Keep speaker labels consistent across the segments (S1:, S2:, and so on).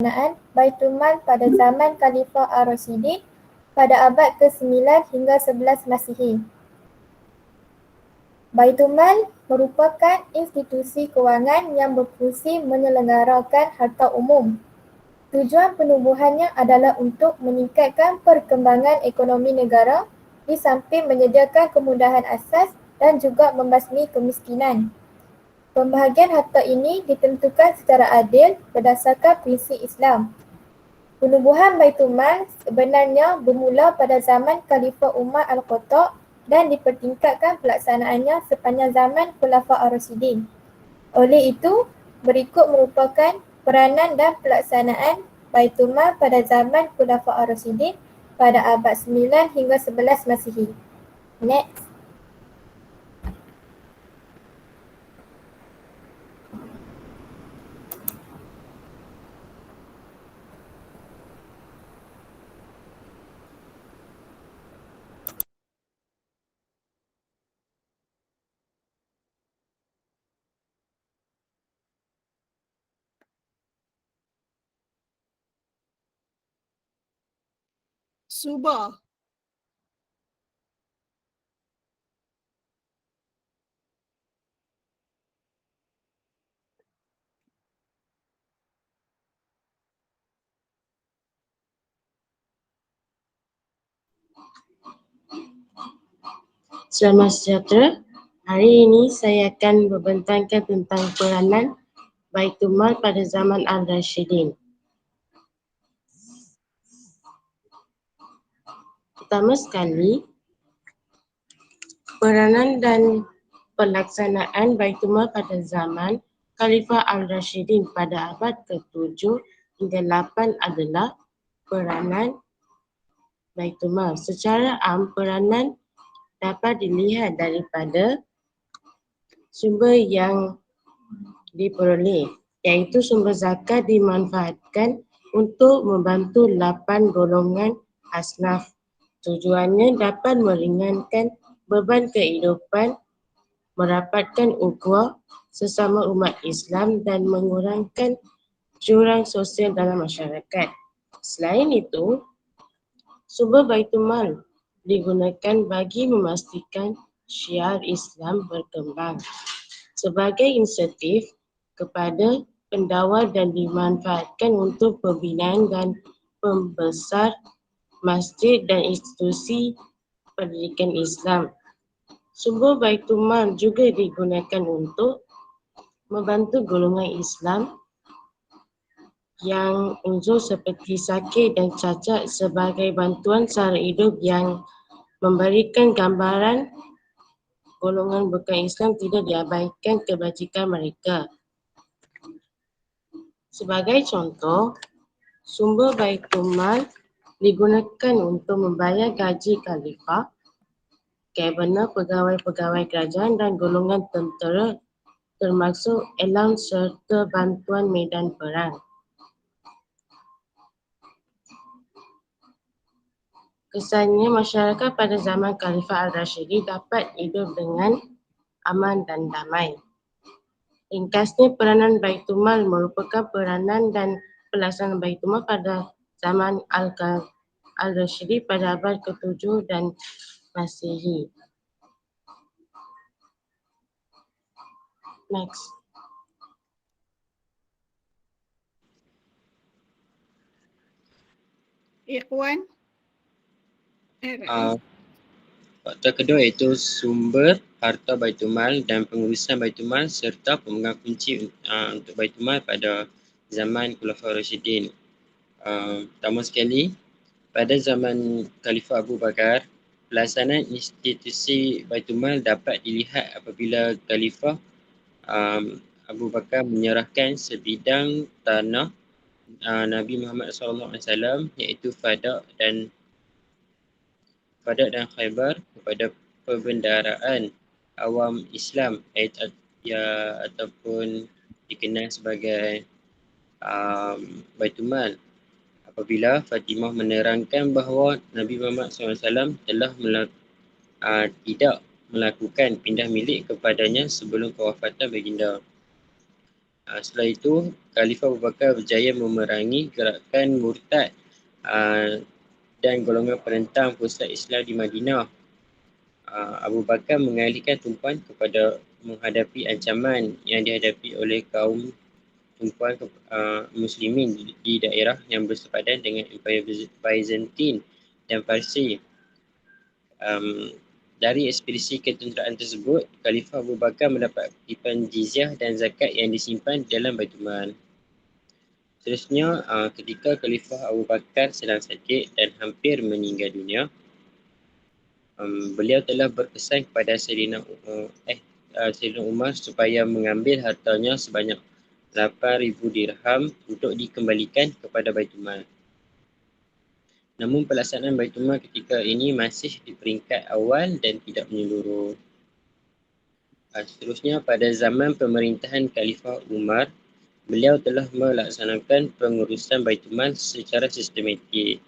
S1: Baitul Mal pada zaman Khalifah Ar-Rasyidin pada abad ke-9 hingga 11 Masihi. Baitul Mal merupakan institusi kewangan yang berfungsi menyelenggarakan harta umum. Tujuan penubuhannya adalah untuk meningkatkan perkembangan ekonomi negara di samping menyediakan kemudahan asas dan juga membasmi kemiskinan. Pembahagian harta ini ditentukan secara adil berdasarkan prinsip Islam. Penubuhan Baitul Mal sebenarnya bermula pada zaman Khalifah Umar Al-Khattab dan dipertingkatkan pelaksanaannya sepanjang zaman Khulafa Ar-Rasyidin. Oleh itu, berikut merupakan peranan dan pelaksanaan Baitul Mal pada zaman Khulafa Ar-Rasyidin pada abad 9 hingga 11 Masihi. Next.
S2: Subah.
S3: Selamat sejahtera. Hari ini saya akan membentangkan tentang peranan Baitul Mal pada zaman Al-Rashidin. Pertama sekali, peranan dan pelaksanaan Baitul Mal pada zaman Khalifah Al-Rashidin pada abad ke-7 hingga 8 adalah peranan Baitul Mal. Secara am, peranan dapat dilihat daripada sumber yang diperoleh, iaitu sumber zakat dimanfaatkan untuk membantu 8 golongan asnaf. Tujuannya dapat meringankan beban kehidupan, merapatkan ukhuwah sesama umat Islam dan mengurangkan jurang sosial dalam masyarakat. Selain itu, sumber Baitul Mal digunakan bagi memastikan syiar Islam berkembang sebagai insentif kepada pendawar dan dimanfaatkan untuk pembinaan dan pembesar masjid dan institusi pendidikan Islam. Sumber Baitul Mal juga digunakan untuk membantu golongan Islam yang uzur seperti sakit dan cacat sebagai bantuan sara hidup yang memberikan gambaran golongan bukan Islam tidak diabaikan kebajikan mereka. Sebagai contoh, sumber Baitul Mal digunakan untuk membayar gaji khalifah, kabinet, pegawai-pegawai kerajaan dan golongan tentera termasuk allowance serta bantuan medan perang. Kesannya masyarakat pada zaman Khalifah Al-Rashidi dapat hidup dengan aman dan damai. Ringkasnya, peranan Baitul Mal merupakan peranan dan pelaksanaan Baitul Mal pada zaman Al-Rashidi pada abad ke-7 dan Masihi. Next.
S2: Ikhwan.
S4: Faktor kedua iaitu sumber harta Baitul Mal dan pengurusan Baitul Mal serta pemegang kunci untuk Baitul Mal pada zaman Khulafaur Rasyidin. Pertama sekali, pada zaman Khalifah Abu Bakar, pelaksanaan institusi Baitul Mal dapat dilihat apabila Khalifah Abu Bakar menyerahkan sebidang tanah Nabi Muhammad SAW iaitu Fadak dan Khaybar kepada perbendaharaan awam Islam ataupun dikenal sebagai Baitul Mal. Apabila Fatimah menerangkan bahawa Nabi Muhammad SAW telah tidak melakukan pindah milik kepadanya sebelum kewafatan baginda. Setelah itu, Khalifah Abu Bakar berjaya memerangi gerakan murtad dan golongan penentang pusat Islam di Madinah. Abu Bakar mengalihkan tumpuan kepada menghadapi ancaman yang dihadapi oleh kaum tumpuan muslimin di daerah yang bersepadan dengan Empire Byzantine dan Parsi. Dari ekspedisi ketenteraan tersebut, Khalifah Abu Bakar mendapat kutipan jizyah dan zakat yang disimpan dalam Baitul Mal. Seterusnya, ketika Khalifah Abu Bakar sedang sakit dan hampir meninggal dunia, beliau telah berpesan kepada Sayyidina Umar supaya mengambil hartanya sebanyak 8,000 dirham untuk dikembalikan kepada Baitul Mal. Namun pelaksanaan Baitul Mal ketika ini masih di peringkat awal dan tidak menyeluruh. Seterusnya, pada zaman pemerintahan Khalifah Umar, beliau telah melaksanakan pengurusan Baitul Mal secara sistematik.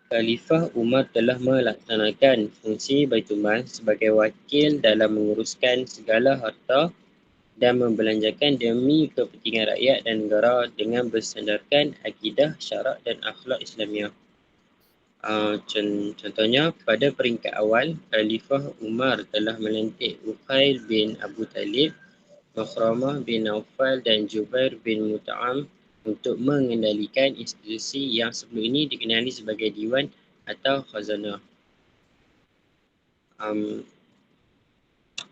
S4: Khalifah Umar telah melaksanakan fungsi Baitul Mal sebagai wakil dalam menguruskan segala harta dan membelanjakan demi kepentingan rakyat dan negara dengan bersandarkan akidah, syarak dan akhlak Islamiah. Contohnya, pada peringkat awal, Khalifah Umar telah melantik Uqail bin Abu Talib, Makhramah bin Naufal dan Jubair bin Mut'am untuk mengendalikan institusi yang sebelum ini dikenali sebagai Diwan atau Khazanah.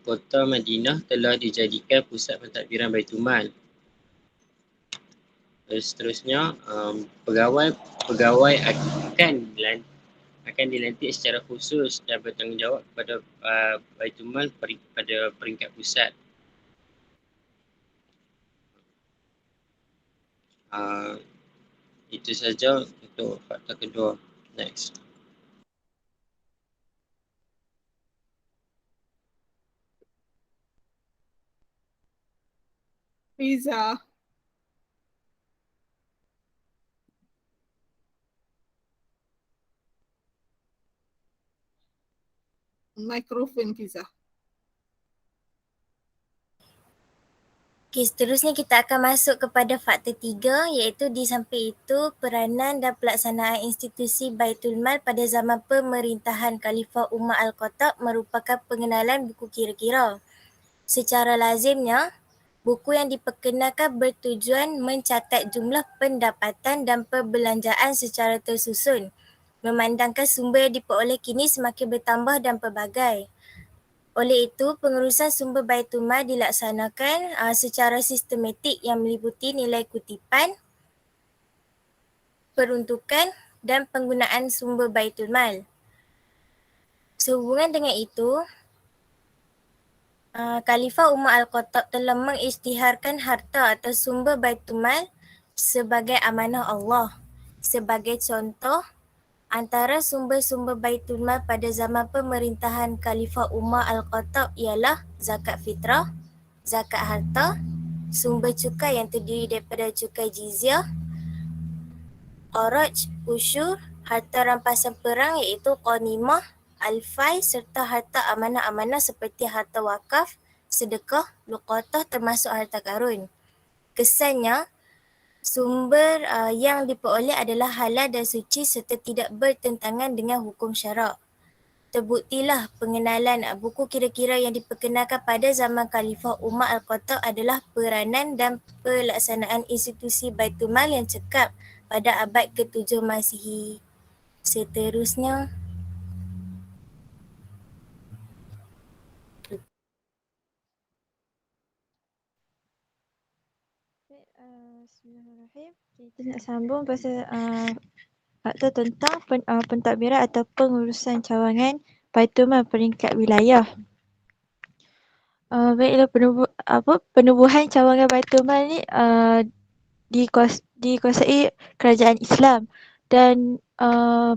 S4: Kota Madinah telah dijadikan pusat pentadbiran Baitul Mal. Seterusnya, pegawai akan dilantik secara khusus dan bertanggungjawab kepada Baitul Mal pada peringkat pusat. Itu saja untuk fakta kedua. Next.
S2: Fiza. Mikrofon Fiza.
S5: Okey, seterusnya kita akan masuk kepada fakta 3, iaitu di samping itu peranan dan pelaksanaan institusi Baitul Mal pada zaman pemerintahan Khalifah Umar Al-Khattab merupakan pengenalan buku kira-kira. Secara lazimnya, buku yang diperkenalkan bertujuan mencatat jumlah pendapatan dan perbelanjaan secara tersusun, memandangkan sumber yang diperoleh kini semakin bertambah dan pelbagai. Oleh itu, pengurusan sumber Baitul Mal dilaksanakan secara sistematik yang meliputi nilai kutipan, peruntukan dan penggunaan sumber Baitul Mal. Sehubungan dengan itu, Khalifah Umar Al-Khattab telah mengisytiharkan harta atau sumber Baitul Mal sebagai amanah Allah. Sebagai contoh, antara sumber-sumber Baitul Mal pada zaman pemerintahan Khalifah Umar Al-Khattab ialah zakat fitrah, zakat harta, sumber cukai yang terdiri daripada cukai jizyah, qaraj, usyur, harta rampasan perang iaitu ghanimah, al-fai serta harta amanah-amanah seperti harta wakaf, sedekah, luqatah termasuk harta karun. Kesannya, sumber yang diperoleh adalah halal dan suci serta tidak bertentangan dengan hukum syarak. Terbuktilah pengenalan buku kira-kira yang diperkenalkan pada zaman Khalifah Umar Al-Khattab adalah peranan dan pelaksanaan institusi Baitul Mal yang cekap pada abad ke-7 Masihi. Seterusnya,
S6: Bismillahirrahmanirrahim. Kita nak sambung pasal fakta tentang pentadbiran atau pengurusan cawangan Baitul Mal peringkat wilayah. Baiklah, penubuhan cawangan Baitul Mal ni dikuasai kerajaan Islam dan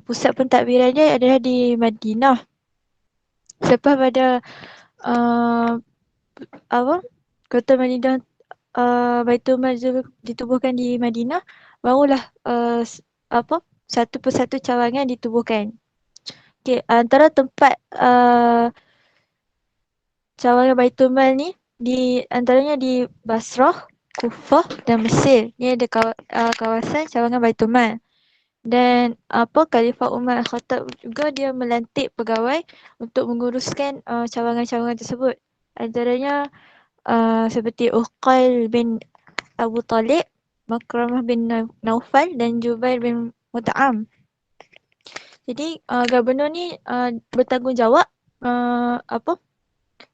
S6: pusat pentadbirannya adalah di Madinah. Selepas pada kota Madinah Baitul Mal ditubuhkan di Madinah, barulah satu persatu cawangan ditubuhkan. Okey, antara tempat cawangan Baitul Mal ni di antaranya di Basrah, Kufah dan Mesir. Ni ada kawasan cawangan Baitul Mal. Dan Khalifah Umar Al-Khattab juga dia melantik pegawai untuk menguruskan cawangan-cawangan tersebut. Antaranya seperti Uqail bin Abu Talib, Makramah bin Naufal dan Jubair bin Mut'am. Jadi gubernur ni bertanggungjawab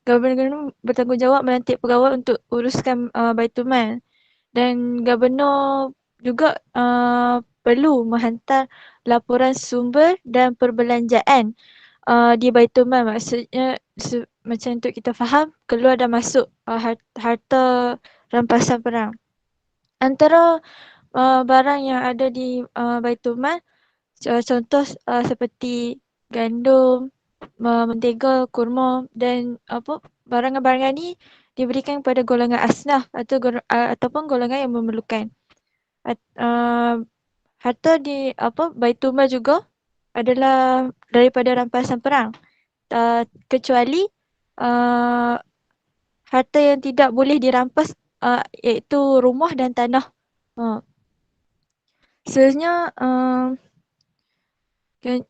S6: gubernur bertanggungjawab melantik pegawai untuk uruskan Baitul Mal. Dan gubernur juga perlu menghantar laporan sumber dan perbelanjaan di Baitul Mal. Maksudnya macam untuk kita faham, keluar dan masuk harta rampasan perang. Antara barang yang ada di Baitul Mal, contoh seperti gandum, mentega, kurma dan barangan-barangan ni diberikan kepada golongan asnaf ataupun golongan yang memerlukan. Harta di Baitul Mal juga adalah daripada rampasan perang. Kecuali harta yang tidak boleh dirampas iaitu rumah dan tanah. Seterusnya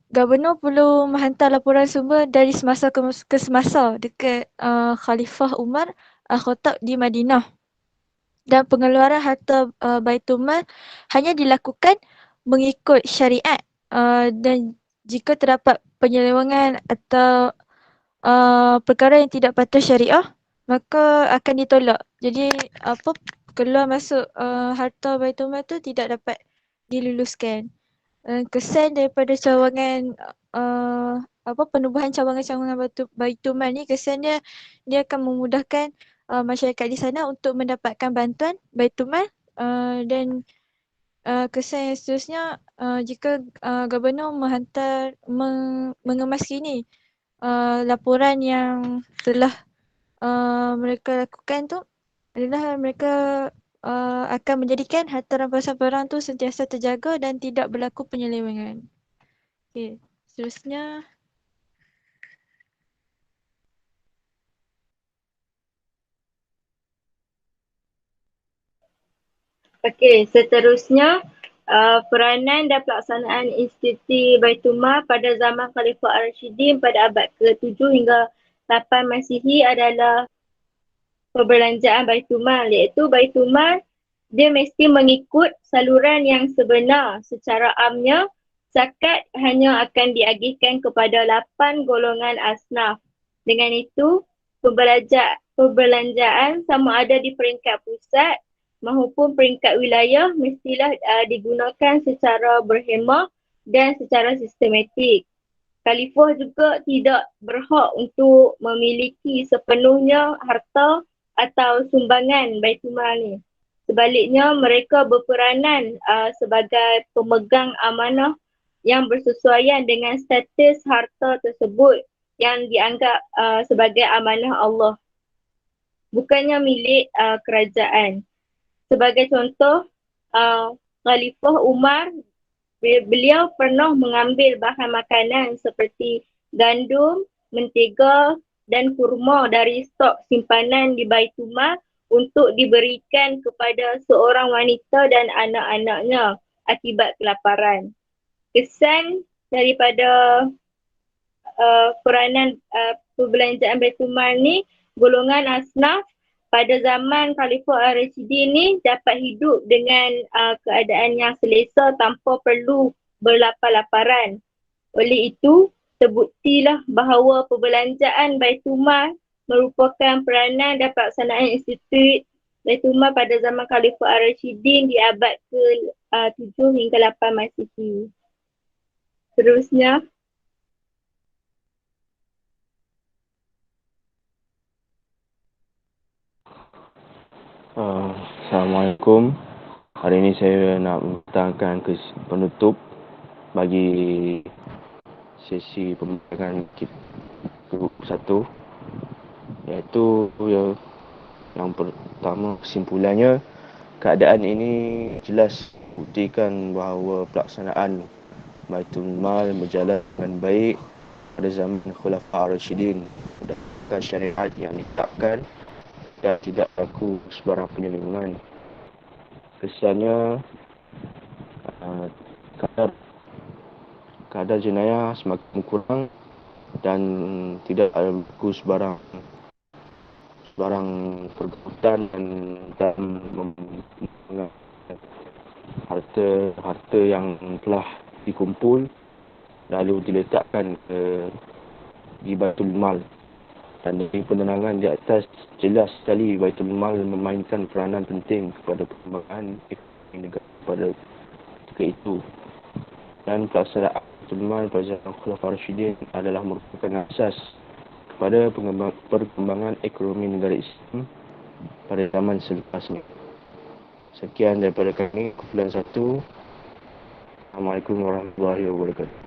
S6: gubernur perlu menghantar laporan sumber dari semasa ke semasa dekat Khalifah Umar Al-Khattab di Madinah. Dan pengeluaran harta Baitul Mal hanya dilakukan mengikut syariat dan jika terdapat penyelewengan atau perkara yang tidak patuh syariah, maka akan ditolak. Jadi keluar masuk harta Baitul Mal tu tidak dapat diluluskan. Kesan daripada cawangan penubuhan cawangan-cawangan Baitul Mal ni, kesannya dia akan memudahkan masyarakat di sana untuk mendapatkan bantuan Baitul Mal dan kesan yang seterusnya jika gubernur mengemas kini laporan yang telah mereka lakukan tu adalah mereka akan menjadikan harta rampasan perang tu sentiasa terjaga dan tidak berlaku penyelewengan. Okey, seterusnya
S7: Seterusnya peranan dan pelaksanaan institusi Baitul Mal pada zaman Khalifah Ar-Rasyidin pada abad ke-7 hingga 8 Masihi adalah perbelanjaan Baitul Mal, iaitu Baitul Mal dia mesti mengikut saluran yang sebenar. Secara amnya, zakat hanya akan diagihkan kepada 8 golongan asnaf. Dengan itu, perbelanjaan sama ada di peringkat pusat maupun peringkat wilayah mestilah digunakan secara berhemah dan secara sistematik. Khalifah juga tidak berhak untuk memiliki sepenuhnya harta atau sumbangan Baitul Mal ni. Sebaliknya, mereka berperanan sebagai pemegang amanah yang bersesuaian dengan status harta tersebut yang dianggap sebagai amanah Allah, bukannya milik kerajaan. Sebagai contoh, Khalifah Umar, beliau pernah mengambil bahan makanan seperti gandum, mentega dan kurma dari stok simpanan di Baitul Mal untuk diberikan kepada seorang wanita dan anak-anaknya akibat kelaparan. Kesan daripada peranan perbelanjaan Baitul Mal ni, golongan asnaf pada zaman Khalifah Ar-Rasyidin ni dapat hidup dengan keadaan yang selesa tanpa perlu berlapar-laparan. Oleh itu, terbuktilah bahawa perbelanjaan Baitul Mal merupakan peranan dan pelaksanaan institut Baitul Mal pada zaman Khalifah Ar-Rasyidin di abad ke-7 hingga 8 Masihi. Seterusnya,
S8: Assalamualaikum. Hari ini saya nak membentangkan penutup bagi sesi pembincangan grup 1, iaitu yang pertama, kesimpulannya, keadaan ini jelas buktikan bahawa pelaksanaan Baitul Mal berjalan dengan baik pada zaman Khulafaur Ar-Rasyidin berdasarkan syariat yang ditetapkan dan tidak berlaku sebarang penyelewengan. Kesannya, kadar jenayah semakin berkurang dan tidak berlaku sebarang pergautan dan harta yang telah dikumpul lalu diletakkan di Baitul Mal. Dan dari penerangan di atas, jelas sekali Baitul Mal memainkan peranan penting kepada perkembangan ekonomi negara pada ketika itu. Dan pelaksanaan Baitul Mal pada zaman Khulafaur Rasyidin adalah merupakan asas kepada perkembangan ekonomi negara Islam pada zaman selepasnya. Sekian daripada kami, kumpulan 1. Assalamualaikum warahmatullahi wabarakatuh.